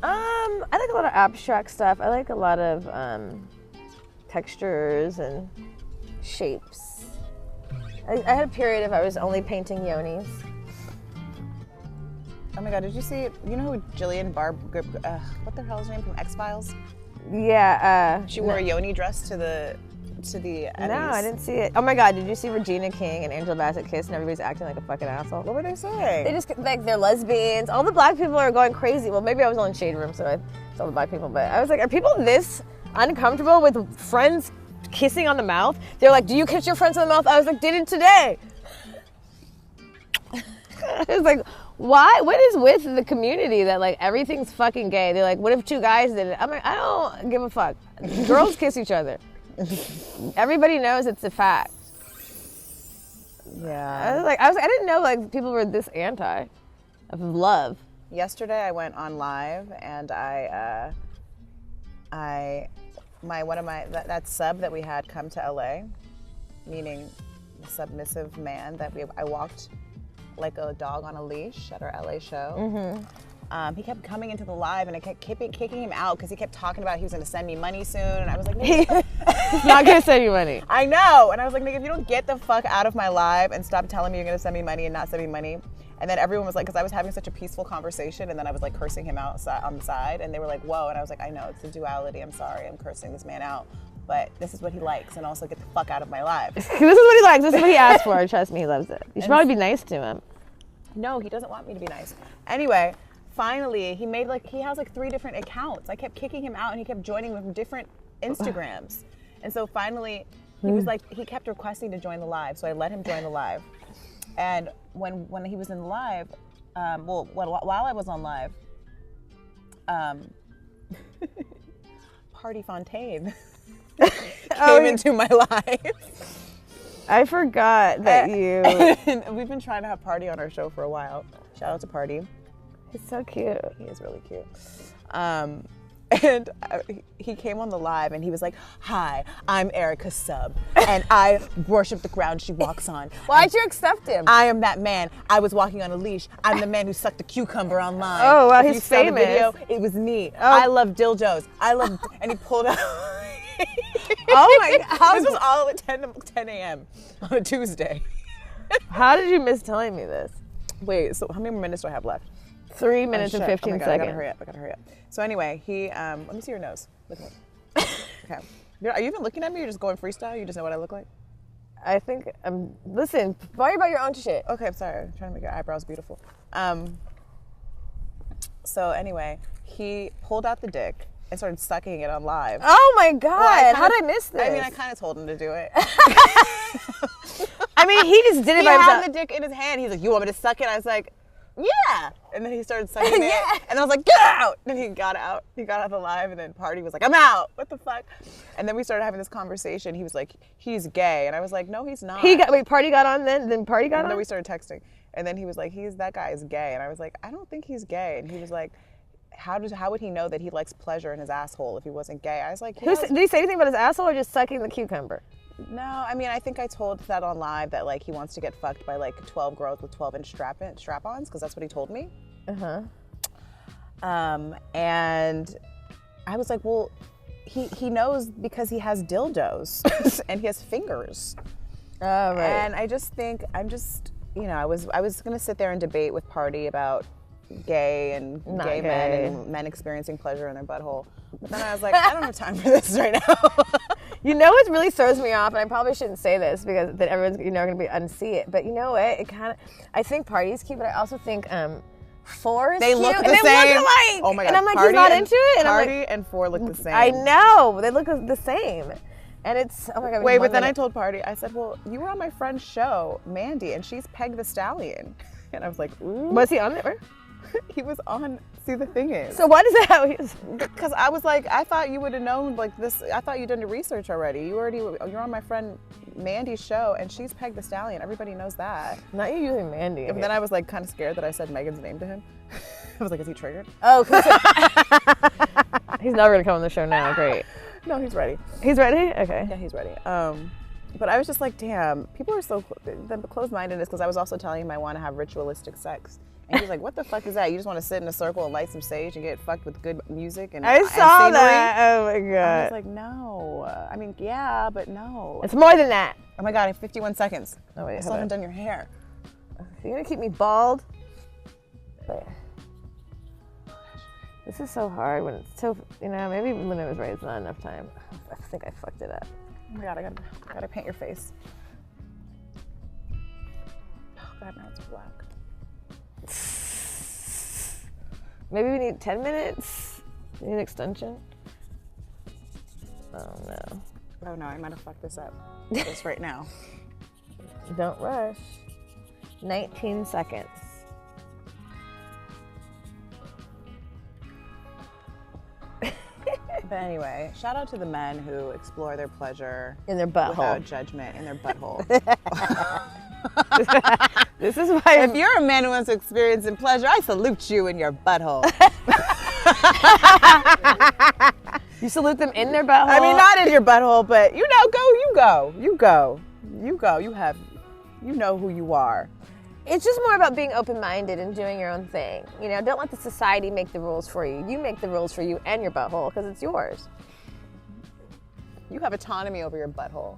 I like a lot of abstract stuff. I like a lot of textures and shapes. I had a period of I was only painting yonis. Oh my God, did you see, you know who Jillian what the hell is her name from X-Files? Yeah. She wore a yoni dress to the No, I didn't see it. Oh my God, did you see Regina King and Angela Bassett kiss and everybody's acting like a fucking asshole? What were they saying? They just, like, they're lesbians. All the black people are going crazy. Well, maybe I was on Shade Room, so I saw the black people, but I was like, are people this uncomfortable with friends kissing on the mouth? They're like, do you kiss your friends on the mouth? I was like, did it today. I was like, why? What is with the community that, like, everything's fucking gay? They're like, what if two guys did it? I'm like, I don't give a fuck. Girls kiss each other. Everybody knows it's a fact. Yeah. I didn't know, like, people were this anti of love. Yesterday I went on live and that sub that we had come to LA, meaning the submissive man that I walked like a dog on a leash at our LA show. Mm-hmm. He kept coming into the live and I kept kicking him out because he kept talking about he was going to send me money soon, and I was like, He's not going to send you money. I know, and I was like, nigga, if you don't get the fuck out of my live and stop telling me you're going to send me money and not send me money. And then everyone was like, because I was having such a peaceful conversation, and then I was like cursing him out on the side, and they were like, whoa, and I was like, I know, it's a duality, I'm sorry, I'm cursing this man out, but this is what he likes, and also get the fuck out of my live. This is what he likes, this is what he asked for, trust me, he loves it. You should probably be nice to him. No, he doesn't want me to be nice. Anyway, finally, he has like 3 different accounts. I kept kicking him out, and he kept joining with different Instagrams. And so finally, he kept requesting to join the live, so I let him join the live. And when he was in the live, while I was on live, Party Fontaine came into my life. I forgot that you... And we've been trying to have Party on our show for a while. Shout out to Party. He's so cute. He is really cute. And he came on the live and he was like, "Hi, I'm Erica Sub, and I worship the ground she walks on. Why'd you accept him? I am that man. I was walking on a leash. I'm the man who sucked the cucumber online. Oh, wow, If you he's saw the famous. video, it was me. I love dildos. And he pulled out. Oh my God. This was all at 10 a.m. on a Tuesday. How did you miss telling me this? Wait, so how many more minutes do I have left? 3 minutes and 15 oh my God, seconds. I gotta hurry up. So anyway, he, let me see your nose. Look at me. Okay. Are you even looking at me? You're just going freestyle? You just know what I look like? I think, listen, worry about your own shit. Okay, I'm sorry. I'm trying to make your eyebrows beautiful. So anyway, he pulled out the dick and started sucking it on live. Oh my God, Well, how did I miss this? I mean, I kind of told him to do it. I mean, he just did it He by had himself. the dick in his hand. He's like, "You want me to suck it?" I was like, "Yeah." And then he started sucking Yeah. it. And I was like, "Get out!" And he got out. He got out of the live, and then Party was like, "I'm out. What the fuck?" And then we started having this conversation. He was like, "He's gay," and I was like, "No, he's not." Party got on then Party got And on? then we started texting, and then he was like, "That guy is gay," and I was like, "I don't think he's gay." And he was like, how would he know that he likes pleasure in his asshole if he wasn't gay? I was like, Did he say anything about his asshole or just sucking the cucumber? No, I mean, I think I told that on live that like he wants to get fucked by like 12 girls with 12-inch strap-ons, because that's what he told me. And I was like, well, he knows because he has dildos and he has fingers. Oh, right. And I just think I was gonna sit there and debate with Party about gay and Not gay gay. men and men experiencing pleasure in their butthole. But then I was like, I don't have time for this right now. You know what really throws me off, and I probably shouldn't say this because then everyone's going to be unsee it. But you know what? It kind of, I think Party is cute, but I also think Four is They cute. look and the they same. Look alike. Oh my God. And I'm like, Party he's not and- into it. And Party I'm like, and Four look the same. I know they look the same, and it's oh my God. Wait, but then I told Party, I said, well, you were on my friend's show, Mandy, and she's Peg the Stallion. And I was like, ooh. Was he on there? He was on. See, the thing is, So why does that? How he was? because I was like, I thought you would have known like this. I thought you'd done your research already. You're on my friend Mandy's show, and she's Peg the Stallion. Everybody knows that. Not you using Mandy. And then I was like kind of scared that I said Megan's name to him. I was like, is he triggered? Oh, he's never gonna come on the show now. Great. No, he's ready. He's ready. Okay. Yeah, he's ready. But I was just like, damn, people are so the closed-mindedness, because I was also telling him I want to have ritualistic sex. And he was like, what the fuck is that? You just want to sit in a circle and light some sage and get fucked with good music and I saw scenery? that. Oh my I God. was like, no. I mean, yeah, but no. It's more than that. Oh my God, I have 51 seconds. Oh wait, I still haven't done your hair. You're gonna keep me bald. Wait. This is so hard when it's so, maybe when it was right, it's not enough time. I think I fucked it up. Oh my God, I gotta paint your face. Oh God, now it's black. Maybe we need 10 minutes? We need an extension? Oh no. Oh no, I might have fucked this up. Just right now. Don't rush. 19 seconds. But anyway, shout out to the men who explore their pleasure In their butthole. without judgment in their butthole. This is why If you're a man who wants to experience in pleasure, I salute you in your butthole. you salute them in their butthole. I mean, not in your butthole, but you go. You know who you are. It's just more about being open-minded and doing your own thing. Don't let the society make the rules for you. You make the rules for you and your butthole because it's yours. You have autonomy over your butthole.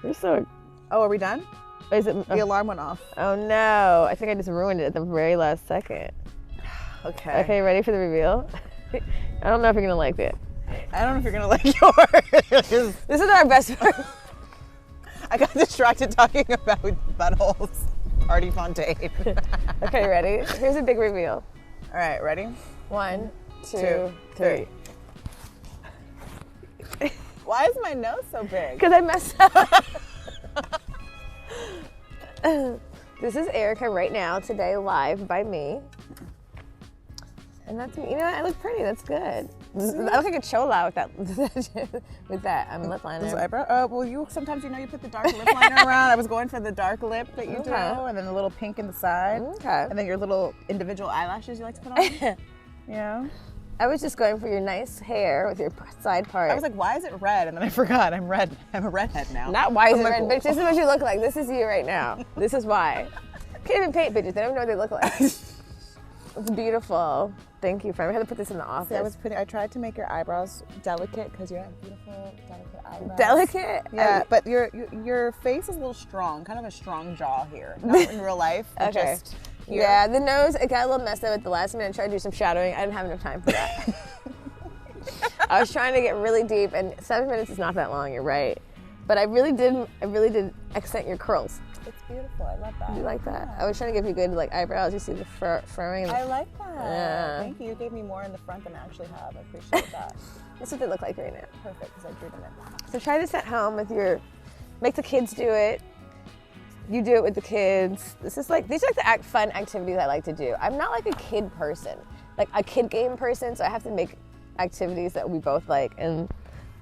You're so. Oh, are we done? Is it? The alarm went off. Oh no! I think I just ruined it at the very last second. Okay. Okay, ready for the reveal? I don't know if you're gonna like it. I don't know if you're gonna like yours. This is our best part. I got distracted talking about buttholes. Party Fontaine. Okay, ready? Here's a big reveal. All right, ready? 1, 2, 2, 3. Why is my nose so big? Because I messed up. This is Erica right now, today live by me. And that's me. I look pretty. That's good. I look like a chola with that. With that lip liner. This eyebrow? Well, sometimes you put the dark lip liner around. I was going for the dark lip that you do, and then a little pink in the side. Okay. And then your little individual eyelashes you like to put on. Yeah. I was just going for your nice hair with your side part. I was like, why is it red? And then I forgot I'm red. I'm a redhead now. Not why is it like, red, bitch. This is what you look like. This is you right now. This is why. Can't even paint bitches. They don't know what they look like. It's beautiful. Thank you, friend. We had to put this in the office. I tried to make your eyebrows delicate because you have beautiful, delicate eyebrows. Delicate? Yeah, but your face is a little strong, kind of a strong jaw here. Not in real life, but Okay. just here. Yeah, the nose, it got a little messed up at the last minute. I tried to do some shadowing. I didn't have enough time for that. I was trying to get really deep, and 7 minutes is not that long, you're right. But I really did accent your curls. It's beautiful. I love that. You like that? I was trying to give you good like eyebrows. You see the furrowing. I like that. Yeah. Thank you. You gave me more in the front than I actually have. I appreciate that. That's what they look like right now. Perfect, because I drew them in. So try this at home with make the kids do it. You do it with the kids. These are like the fun activities I like to do. I'm not like a kid person, like a kid game person, so I have to make activities that we both like, and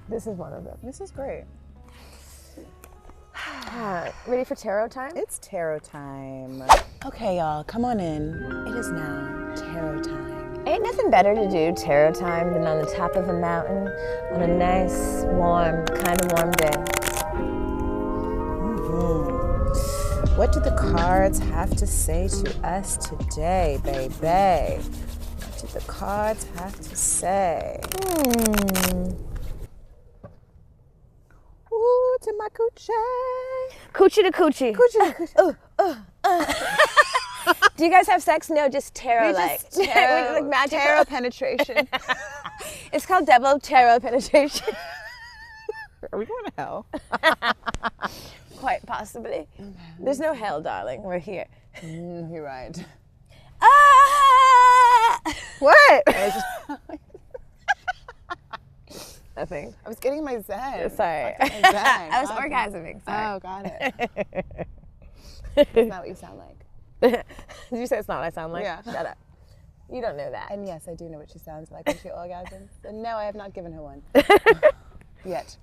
this is one of them. This is great. Ready for tarot time? It's tarot time. Okay, y'all, come on in. It is now tarot time. Ain't nothing better to do tarot time than on the top of a mountain on a nice, warm, kind of warm day. Mm-hmm. What do the cards have to say to us today, baby? What do the cards have to say? Ooh, to my coochie. Coochie to coochie. Coochie to coochie. Do you guys have sex? No, just tarot like. Tarot, like magical. tarot penetration. It's called devil tarot penetration. Are we going to hell? Quite possibly. There's no hell, darling. We're here. You're right. Ah! What? Nothing. I was getting my zen. Sorry. I was orgasming. Sorry. Oh, got it. That's not what you sound like. Did you say it's not what I sound like? Yeah. Shut up. You don't know that. And yes, I do know what she sounds like when she orgasms. And no, I have not given her one. Yet.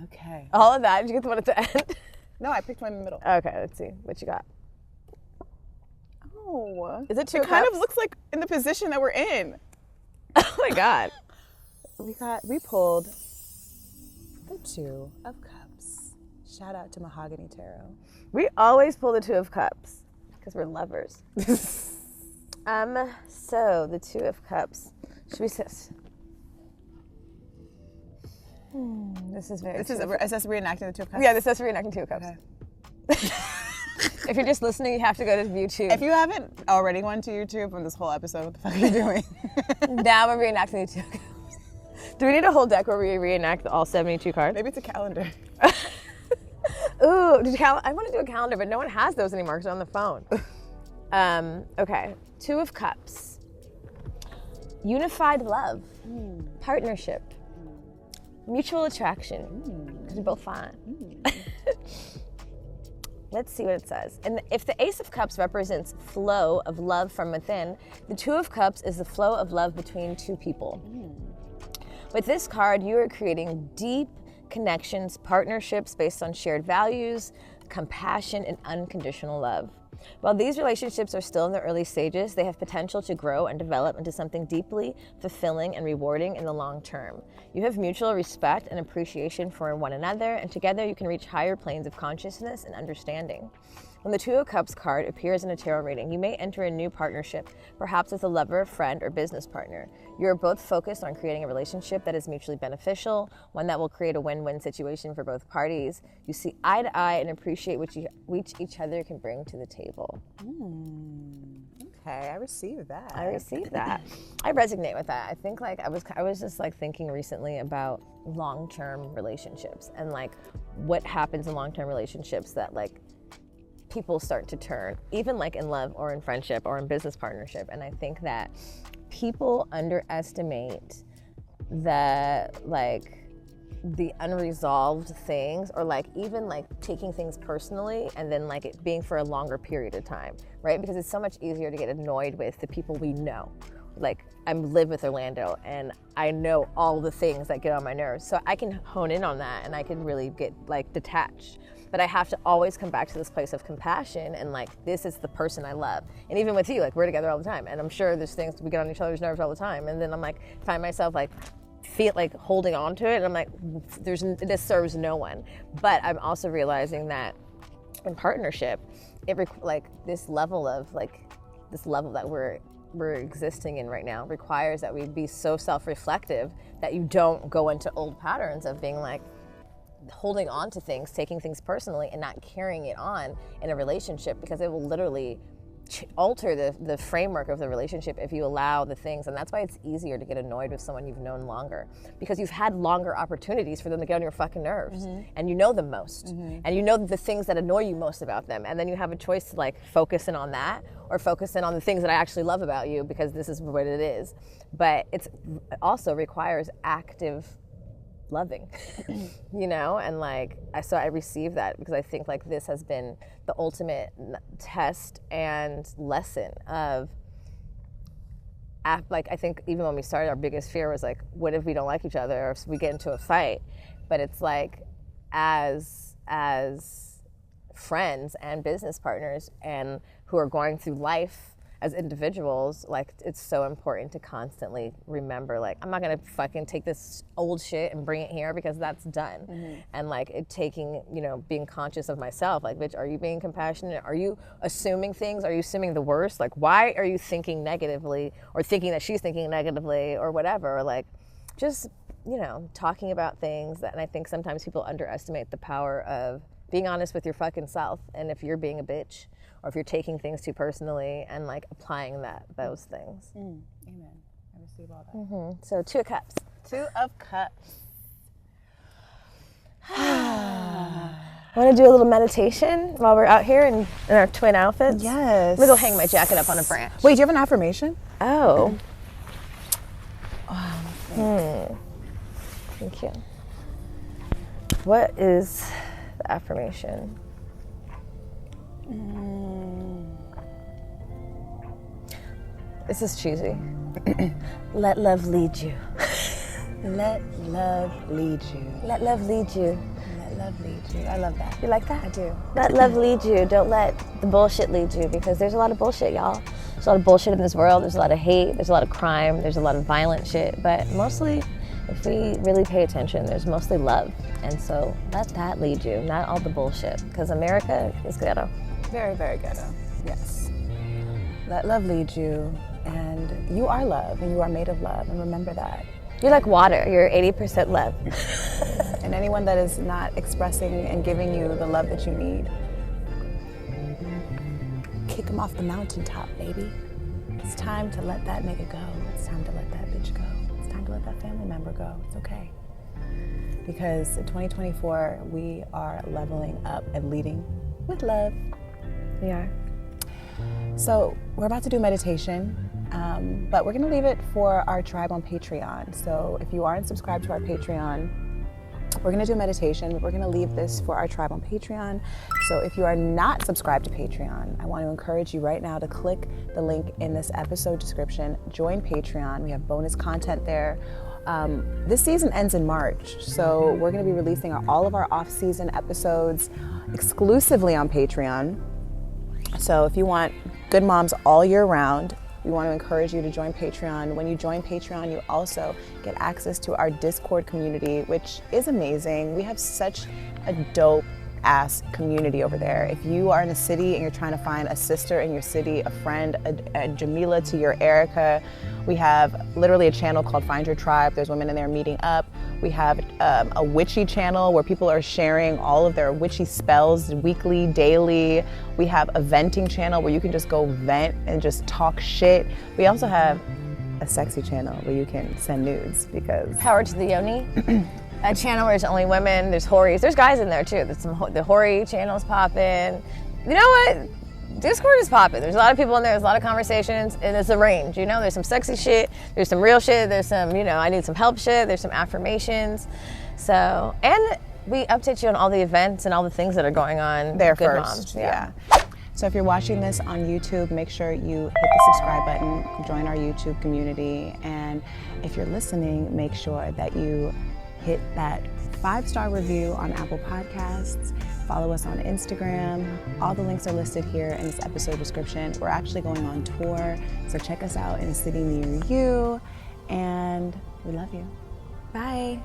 Okay. All of that. Did you get the one at the end? No, I picked one in the middle. Okay, let's see. What you got? Oh. Is it two It kind cups? of looks like in the position that we're in. Oh my God. We pulled the Two of Cups. Shout out to Mahogany Tarot. We always pull the Two of Cups because we're lovers. So the Two of Cups. Should we sit? This is very. Is this reenacting the Two of Cups? Yeah, this is reenacting Two of Cups. Okay. If you're just listening, you have to go to YouTube. If you haven't already gone to YouTube on this whole episode, what the fuck are you doing? Now we're reenacting the Two of Cups. Do we need a whole deck where we reenact all 72 cards? Maybe it's a calendar. Ooh, I want to do a calendar, but no one has those anymore because they're on the phone. Okay, Two of Cups. Unified love. Partnership. Mutual attraction. Because we're both fine. Let's see what it says. And if the Ace of Cups represents flow of love from within, the Two of Cups is the flow of love between two people. With this card, you are creating deep connections, partnerships based on shared values, compassion, and unconditional love. While these relationships are still in the early stages, they have potential to grow and develop into something deeply fulfilling and rewarding in the long term. You have mutual respect and appreciation for one another, and together you can reach higher planes of consciousness and understanding. When the Two of Cups card appears in a tarot reading, you may enter a new partnership, perhaps with a lover, friend, or business partner. You are both focused on creating a relationship that is mutually beneficial, one that will create a win-win situation for both parties. You see eye to eye and appreciate what each other can bring to the table. Okay, I received that. I received that. I resonate with that. I think like I was just like thinking recently about long-term relationships and like what happens in long-term relationships that like people start to turn, even like in love or in friendship or in business partnership. And I think that people underestimate the unresolved things, or like even like taking things personally and then like it being for a longer period of time, right? Because it's so much easier to get annoyed with the people we know. Like I live with Orlando and I know all the things that get on my nerves. So I can hone in on that and I can really get like detached. but I have to always come back to this place of compassion and like, this is the person I love. And even with you, like we're together all the time, and I'm sure there's things we get on each other's nerves all the time, and then I'm like, find myself like feel like holding on to it, and I'm like, this serves no one. But I'm also realizing that in partnership, like this level that we're existing in right now requires that we be so self-reflective that you don't go into old patterns of being like holding on to things, taking things personally, and not carrying it on in a relationship, because it will literally alter the framework of the relationship if you allow the things. And that's why it's easier to get annoyed with someone you've known longer, because you've had longer opportunities for them to get on your fucking nerves, and you know them most, and you know the things that annoy you most about them, and then you have a choice to like focus in on that or focus in on the things that I actually love about you, because this is what it is. But it also requires active loving, you know, and like so I receive that, because I think like this has been the ultimate test and lesson of like, I think even when we started, our biggest fear was like, what if we don't like each other or if we get into a fight? But it's like as friends and business partners and who are going through life as individuals, like it's so important to constantly remember, like, I'm not gonna fucking take this old shit and bring it here, because that's done. And like it taking, you know, being conscious of myself, like, bitch, are you being compassionate? Are you assuming things? Are you assuming the worst? Like, why are you thinking negatively, or thinking that she's thinking negatively, or whatever? Or like, just, you know, talking about things that, and I think sometimes people underestimate the power of being honest with your fucking self, and if you're being a bitch, or if you're taking things too personally, and like applying those things. Amen. I receive all that. So 2 of Cups. 2 of Cups. Want to do a little meditation while we're out here in our twin outfits? Yes. Let me go hang my jacket up on a branch. Wait, do you have an affirmation? Oh. Thank you. What is the affirmation? This is cheesy. Let love lead you. Let love lead you. Let love lead you. Let love lead you. I love that. You like that? I do. Let love lead you. Don't let the bullshit lead you, because there's a lot of bullshit, y'all. There's a lot of bullshit in this world. There's a lot of hate. There's a lot of crime. There's a lot of violent shit. But mostly, if we really pay attention, there's mostly love. And so let that lead you, not all the bullshit, because America is ghetto. Very, very ghetto. Yes. Let love lead you, and you are love, and you are made of love, and remember that. You're like water. You're 80% love. And anyone that is not expressing and giving you the love that you need, kick them off the mountaintop, baby. It's time to let that nigga go. It's time to let that bitch go. It's time to let that family member go. It's okay. Because in 2024, we are leveling up and leading with love. We are. So we're about to do meditation, but we're gonna leave it for our tribe on Patreon. So if you aren't subscribed to our Patreon, we're gonna do meditation, but we're gonna leave this for our tribe on Patreon. So if you are not subscribed to Patreon, I want to encourage you right now to click the link in this episode description, join Patreon. We have bonus content there. This season ends in March, so we're gonna be releasing all of our off-season episodes exclusively on Patreon. So if you want good moms all year round, we want to encourage you to join Patreon. When you join Patreon, you also get access to our Discord community, which is amazing. We have such a dope ass community over there. If you are in a city and you're trying to find a sister in your city, a friend, a Jamila to your Erica, we have literally a channel called Find Your Tribe. There's women in there meeting up. We have a witchy channel where people are sharing all of their witchy spells weekly, daily. We have a venting channel where you can just go vent and just talk shit. We also have a sexy channel where you can send nudes, because Power to the Yoni. A channel where there's only women, there's hories. There's guys in there too. There's the hoary channel's popping. You know what? Discord is popping. There's a lot of people in there. There's a lot of conversations, and it's a range. You know, there's some sexy shit. There's some real shit. There's some, you know, I need some help shit. There's some affirmations. So, and we update you on all the events and all the things that are going on. there Good first. Moms. Yeah. So if you're watching this on YouTube, make sure you hit the subscribe button, join our YouTube community, and if you're listening, make sure that you hit that 5-star review on Apple Podcasts. Follow us on Instagram. All the links are listed here in this episode description. We're actually going on tour, so check us out in a city near you. And we love you. Bye.